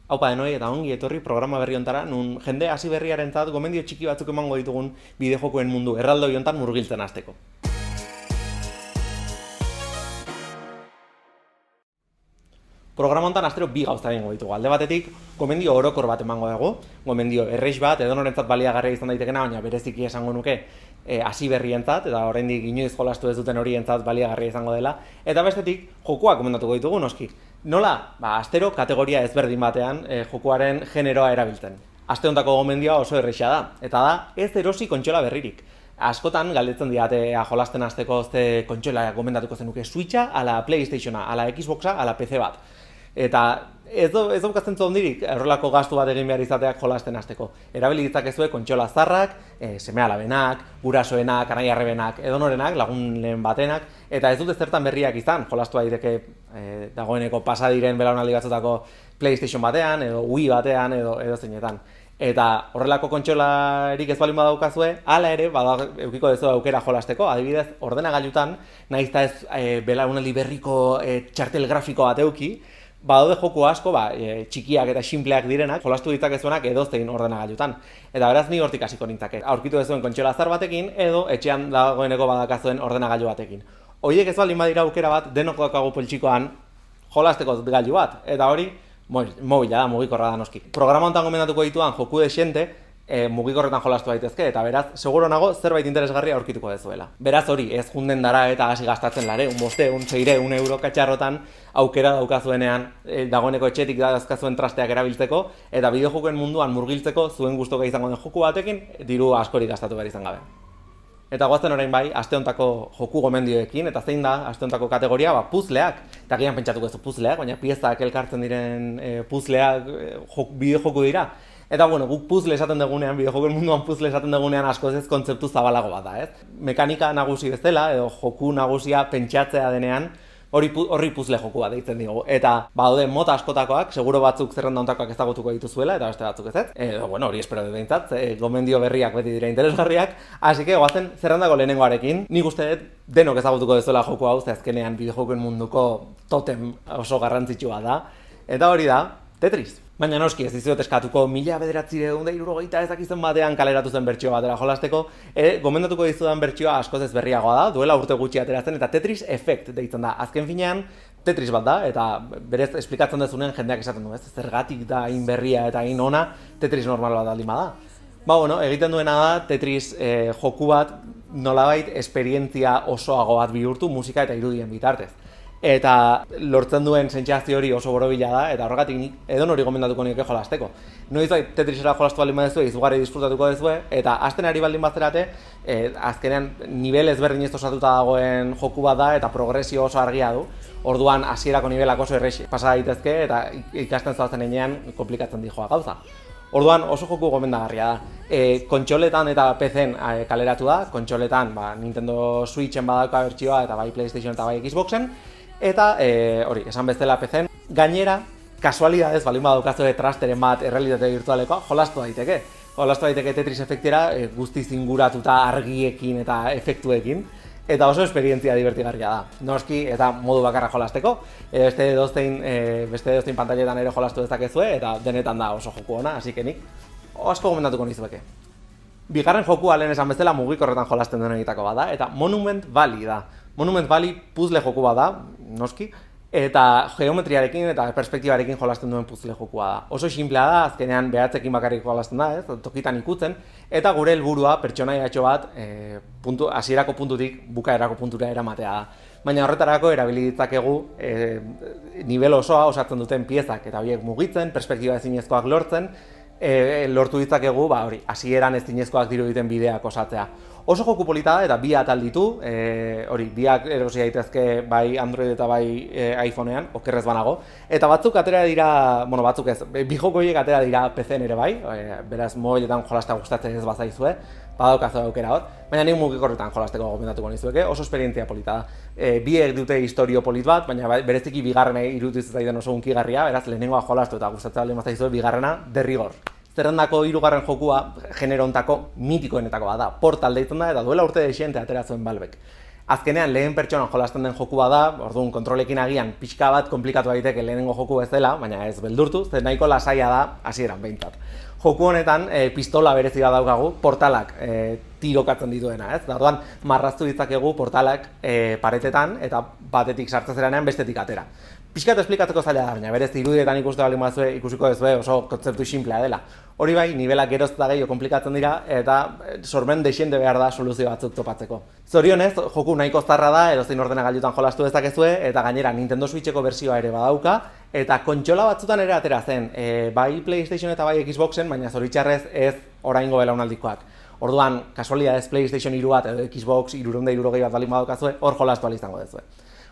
Aupa denoi eta ongi etorri programa berri hontara, nun jende hasi berriarentzat gomendio txiki batzuk emango ditugun bideojokoen mundu erraldoi hontan murgiltzen hasteko. Programa hontan astero bi gauza egingo ditugu. Alde batetik, gomendio orokor bat emango dugu, gomendio errex bat, edonorentzat baliagarria izan daitekena, baina bereziki esango nuke hasi berrientzat, eta oraindik inoiz jolastu ez duten horientzat baliagarria izango dela, eta bestetik, jokoak gomendatuko ditugu noski. Nola? Astero kategoria ezberdin batean jokoaren generoa erabiltzen. Aste hontako gomendioa oso erreixa da, eta da ez erosi kontsola berririk. Askotan galdetzen diate jolasten hasteko ze kontsola gomendatuko zenuke, Switcha, ala PlayStationa, ala Xboxa, ala PC bat. Eta ez daukatzen zondirik horrelako gastu bat egin behar izateak jolasten hasteko. Erabili ditzakezue kontsola zarrak, seme-alabenak, gurasoenak, anai-arrebenak, edonorenak, lagunen batenak, eta ez dute zertan berriak izan, jolastu daiteke dagoeneko pasa diren belaunaldi batzutako PlayStation batean, edo Wii batean, edo zeinetan. Eta horrelako kontsolarik ez baldin badaukazue, hala ere edukiko dezu aukera jolasteko, adibidez, ordenagailutan, nahiz eta ez belaunaldi berriko txartel grafiko bat eduki, badaude joko asko, txikiak eta sinpleak direnak, jolastu ditzakezuenak edozein ordenagailutan. Eta beraz ni hortik hasiko nintzake. Aurkitu dezuen kontsola zar batekin edo etxean dagoeneko badakazuen ordenagailu batekin. Horiek ez baldin badira aukera bat, denok daukagu poltsikoan jolasteko gailu bat. Eta hori, mobila da, mugikorra da noski. Programa honetan gomendatuko dituan joku dexente, mugikorretan jolastu daitezke, eta beraz, seguro nago zerbait interesgarria aurkituko dezuela. Beraz hori, ez junden dara eta hasi gastatzen lare, boste, seire, euro katxarrotan aukera daukazuenean, dagoeneko etxetik dazkazuen trasteak erabiltzeko, eta bideojokoen munduan murgiltzeko zuen gustoka izango den joku batekin, diru askori gastatu behar izan gabe. Eta goazen orain bai, aste hontako joku gomendioekin, eta zein da, aste hontako kategoria, puzzleak. Eta gian pentsatuko ez puzzleak, baina piezak elkartzen diren puzzleak bideojoku dira. Eta guk puzzle esaten dugunean, bideojokoen munduan puzzle esaten dugunean askoz ez kontzeptu zabalago bat da, ez? Mekanika nagusi bezala, edo joku nagusia pentsatzea denean, horri puzzle joku bat deitzen dugu. Eta badaude mota askotakoak, seguro batzuk zerrenda hontakoak ezagutuko dituzuela, eta beste batzuk ez. Hori espero dut behintzat, gomendio berriak beti dira interesgarriak, hasi que goazen zerrendako lehenengoarekin, nik uste dut denok ezagutuko dezuela joku hau, ze azkenean bideojokoen munduko totem oso garrantzitsua da, eta hori da, Tetris. Baina noski ez dizuet eskatuko 1970 ez dakizen batean kaleratu zen bertsio batera jolasteko, gomendatuko dizudan bertsioa askoz ez berriagoa da, duela urte gutxi ateratzen, eta Tetris Effect deitzen da. Azken finean, Tetris bat da, eta berez esplikatzen dezunen jendeak esaten du, ez? Zergatik da hain berria eta hain ona, Tetris normal bat aldin bada. Egiten duena da Tetris joku bat nolabait esperientzia osoago bat bihurtu musika eta irudien bitartez. Eta lortzen duen sentsazio hori oso borobila da, eta horregatik nik edonori gomendatuko nioke jolasteko. Noizbait Tetrisera jolastu baldin badezue, izugarri disfrutatuko dezue, eta hasten ari baldin bazterate, azkenean nivel ezberdin ez osatuta dagoen joku bat da, eta progresio oso argia du. Orduan hasierako nivelak oso errex pasa daitezke, eta ikasten zoazen enean komplikatzen dijoa gauza. Orduan oso joku gomendagarria da. Kontsoletan eta PC-en kaleratu da, kontsoletan Nintendo Switchen badauka bertsioa, eta bai PlayStation eta bai Xboxen, eta hori, esan bezala PC-en, gainera, kasualidadez baldin badaukazue trasteren bat errealitate virtualekoa, jolastu daiteke. Jolastu daiteke Tetris efektera guztiz inguratuta argiekin eta efektuekin, eta oso esperientzia divertigarria da. Noski, eta modu bakarra jolasteko, beste edozein pantailetan ere jolastu dezakezue, eta denetan da oso joku ona, hasi que nik asko gomendatuko nizueke. Bigarren jokua lehen esan bezala mugikorretan jolasten den egitako bada, eta Monument Valley da. Monument Valley puzzle joku bada, noski, eta geometriarekin eta perspektibarekin jolasten duen puzzle jokua da. Oso sinplea da, azkenean behatzekin bakarrik jolasten da, tokitan ikutzen, eta gure helburua pertsonaiatxo bat hasierako puntutik bukaerako puntura eramatea da. Baina horretarako erabili ditzakegu nivel osoa osatzen duten piezak, eta horiek mugitzen, perspektiba ezinezkoak lortzen, lortu ditzakegu, hasieran ezinezkoak diruditen bideak osatzea. Oso joku polita da, eta bi atal ditu, biak erosi daitezke bai Android eta bai iPhonean, okerrez banago. Eta batzuk atera dira, batzuk ez, bi joko horiek atera dira PC-en ere bai, beraz mobiletan jolasta gustatzen ez bazaizue, badaukazu aukera hor, baina nik mugikorretan jolasteko gomendatuko nizueke, oso esperientzia polita da. Biek dute historio polit bat, baina bereziki bigarrena iruditzen zaidan oso hunkigarria, beraz lehenengoa jolastu eta gustatzen baldin bazaizue, bigarrena derrigor. Zerrendako hirugarren jokua genero hontako mitikoenetako da, Portal deitzen da, eta duela urte desiente atera zuen Valvek. Azkenean lehen pertsonan jolasten den jokua da, orduan kontrolekin agian pixka bat komplikatu daiteke lehenengo joku bezala, baina ez beldurtu, ze nahiko lasaia da hasieran behintzat. Joku honetan pistola berezi bat daukagu, portalak tirokatzen dituena, ez? Da, orduan marraztu ditzakegu portalak paretetan eta batetik sartzen zerenean bestetik atera. Pixkat esplikatzeko zaila da, baina berez irudietan ikuste bali mazue, ikusiko dezue oso kontzeptu simplea dela. Hori bai, nivelak geroz eta gehiago komplikatzen dira eta sormen desiente behar da soluzio batzuk topatzeko. Zorionez, joku nahiko zarra da, edozein ordenagailutan jolastu dezakezue, eta gainera Nintendo Switcheko bertsioa ere badauka, eta kontsola batzutan ere atera zen, bai PlayStation eta bai Xboxen, baina zoritxarrez ez oraingo belaunaldikoak. Orduan, kasualidadez PlayStation 3 bat edo Xbox 360 bat balin badaukazue, hor jolastu ahal izango dezue.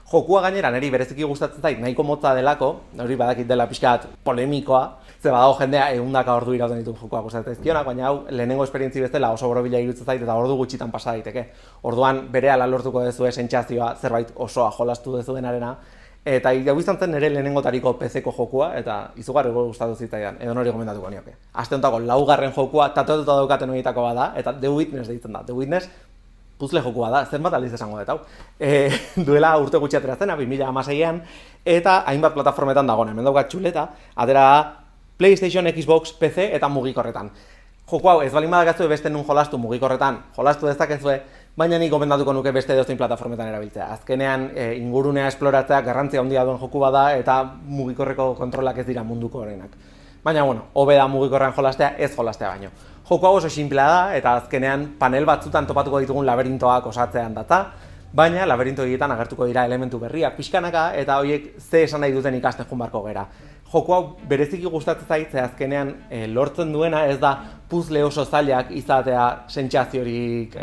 Jokua gainera niri bereziki gustatzen zait, nahiko motza delako, hori badakit dela pixkat polemikoa, ze badago jendea 100 ordu irauten ditu jokoa gustatzen zaizkionak, baina hau lehenengo esperientzi bezala oso borobila iruditzen zait eta ordu gutxitan pasa daiteke. Orduan berehala lortuko duzue sentsazioa zerbait osoa jolastu dezuenarena, eta hau izan zen nire lehenengotariko PC-ko jokua eta izugarri gustatu zitzaidan, edo nori gomendatuko nioke. Aste hontako 4. jokua tatuatuta daukaten horietako bada, eta The Witness deitzen da. The Witness puzzle jokua da, zenbat aldiz esango dut hau. Duela urte gutxi atera zena, 2016an, eta hainbat plataformetan dagoen. Hemen daukat txuleta, atera PlayStation, Xbox, PC eta mugikorretan. Joko hau ez balin badakazue beste nun jolastu mugikorretan, jolastu dezakezue, baina nik gomendatuko nuke beste edozein plataformetan erabiltzea. Azkenean ingurunea esploratzea garrantzia handia duen joku bada eta mugikorreko kontrolak ez dira munduko horenak. Baina, hobe da mugikorrean jolastea, ez jolastea baino. Joko hau oso simplea da, eta azkenean panel batzutan topatuko ditugun laberintoak osatzean data, baina laberinto horietan agertuko dira elementu berriak pixkanaka, eta horiek ze esan nahi duten ikasten joan barko gera. Joko hau bereziki gustatzen zait, ze azkenean lortzen duena ez da puzzle oso zailak izatea sentsaziorik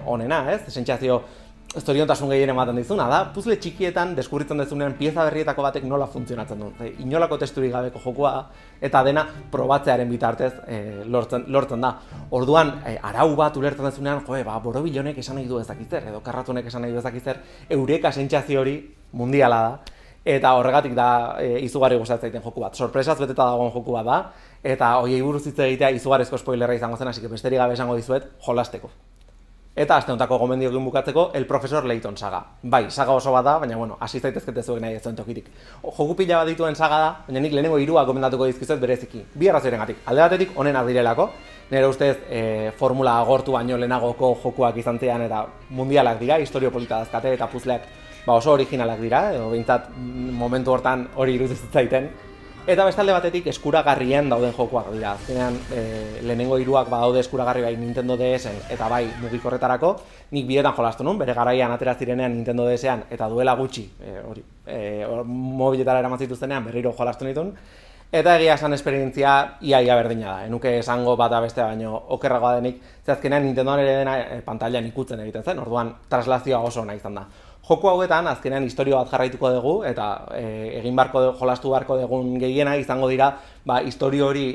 onena, ez? Sentsazio zoriontasun gehien ematen dizuna da, puzzle txikietan deskubritzen dezunean pieza berrietako batek nola funtzionatzen du. Inolako testurik gabeko jokoa eta dena probatzearen bitartez lortzen da. Orduan, arau bat ulertzen dezunean, borobilonek esan nahi du ezakitzer, edo karratunek esan nahi du ezakitzer, eureka sentsazio hori mundiala da, eta horregatik da izugarri gustatzen zaiten joku bat. Sorpresaz beteta dagoen joku bat da, eta hoiei buruz hitz egitea izugarrizko spoilerra izango zen, hasi besterik gabe esango dizuet jolasteko. Eta aste hontako gomendioekin bukatzeko, El Profesor Layton saga. Bai, saga oso bat da, baina hasi zaitezkete zuek nahi ez zuen tokitik. Joku pila bat dituen saga da, baina nik lehenengo 3 gomendatuko dizkizuet bereziki. Bi arrazoirengatik. Alde batetik onenak direlako, nire ustez formula agortu baino lehenagoko jokuak izan zean eta mundialak dira, historio polita dazkate eta puzzleak oso originalak dira, edo behintzat momentu hortan hori iruditzen zaiten. Eta bestalde batetik eskuragarrien dauden jokoak dira. Azkenean lehenengo 3 badaude eskuragarri bai Nintendo DS-en eta bai mugikorretarako. Nik bietan jolastu nun, bere garaian atera zirenean Nintendo DS-ean eta duela gutxi mobiletara eraman zituztenean berriro jolastu nituen. Eta egia esan esperientzia ia berdina da. Enuke esango bata bestea baino okerragoa denik, ze azkenean Nintendoan ere dena pantailan ikutzen egiten zen, orduan traslazioa oso ona izan da. Joko hauetan azkenean historia bat jarraituko dugu eta jolastu beharko dugun gehiena izango dira historia hori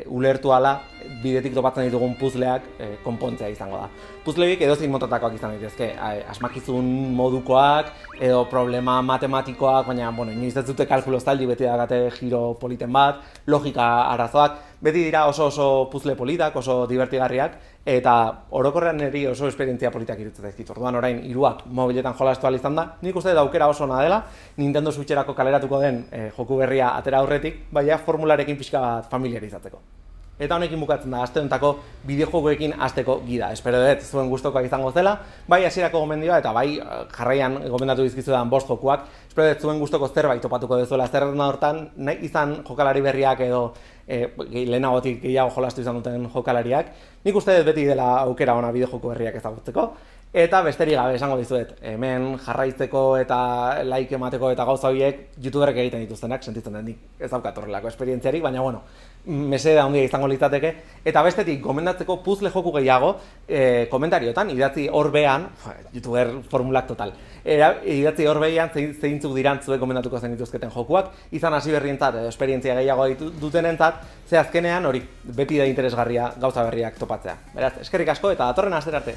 ulertu ala bidetik topatzen ditugun puzzleak konpontzea izango da. Puzzle horiek edozein motatakoak izan daitezke, asmakizun modukoak edo problema matematikoak, baina inoiz ez dute kalkulo zaldi beti dagate giro politen bat, logika arazoak, beti dira oso puzzle politak, oso divertigarriak, eta orokorrean niri oso esperientzia politak iruditzen zaizkit. Orduan orain 3 mobiletan jolastu ahal izan da, nik uste dut aukera oso ona dela, Nintendo Switcherako kaleratuko den joku berria atera aurretik, baina formularekin pixka bat familiarizatzeko. Eta honekin bukatzen da aste hontako bideojokoekin hasteko gida. Espero dut zuen gustokoa izango zela, bai hasierako gomendioa eta bai jarraian gomendatu dizkizuedan 5 jokuak. Espero dut zuen gustoko zerbait topatuko duzuela zerrenda hortan, nahi izan jokalari berriak edo lehenagotik gehiago jolastu izan duten jokalariak. Nik uste dut beti dela aukera ona bideojoko berriak ezagutzeko. Eta besterik gabe esango dizuet, hemen jarraitzeko eta like emateko eta gauza horiek youtuberrek egiten dituztenak, sentitzen dut nik ez daukat horrelako esperientziarik, baina mesede handia izango litzateke. Eta bestetik, gomendatzeko puzzle joku gehiago, komentariotan, idatzi horbean, youtuber formulak total, idatzi horbean zeintzuk diran zuek gomendatuko zen dituzketen jokuak, izan hasi berrientzat edo esperientzia gehiago dutenentzat, ze azkenean hori beti da interesgarria gauza berriak topatzea. Beraz, eskerrik asko eta datorren astera arte.